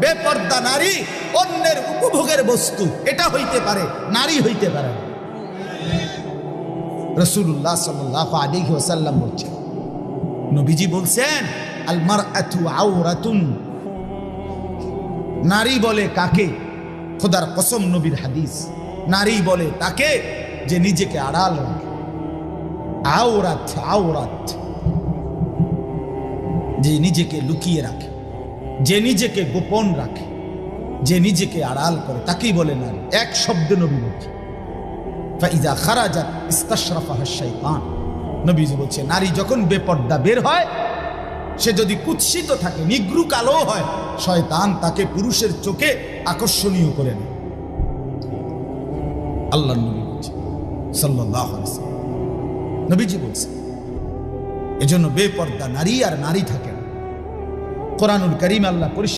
বেপর্দা নারী অন্যের উপভোগের বস্তু, এটা হইতে পারে, নারী হইতে পারে না। রাসূলুল্লাহ সাল্লাল্লাহু আলাইহি ওয়াসাল্লাম বলছেন, নবীজি বলছেন, আল মারআতু আওরাতুন, নারী বলে কাকে? খোদার কসম, নবীর হাদিস, নারী বলে তাকে যে নিজেকে আড়াল রাখে। আওরাত, আওরাত, যে নিজেকে লুকিয়ে রাখে, যে নিজেকে গোপন রাখে, যে নিজেকে আড়াল করে, তাকেই বলে নারী। এক শব্দে নবী বলছে, ফাইজা খারাজাত ইস্তাশরাফাহা শাইতান। নবীজি বলছে, নারী যখন বেপর্দা বের হয়, সে যদি কুৎসিত থাকে, নিগ্রু কালো হয়, শয়তান তাকে পুরুষের চোখে আকর্ষণীয় করে নেয়। আল্লাহর নবী বলছে সাল্লাল্লাহু আলাইহি ওয়াসাল্লাম, নবীজি বলছে, এজন্য বেপর্দা নারী আর নারী থাকে না। কোরআনুল কারীম আল্লাহ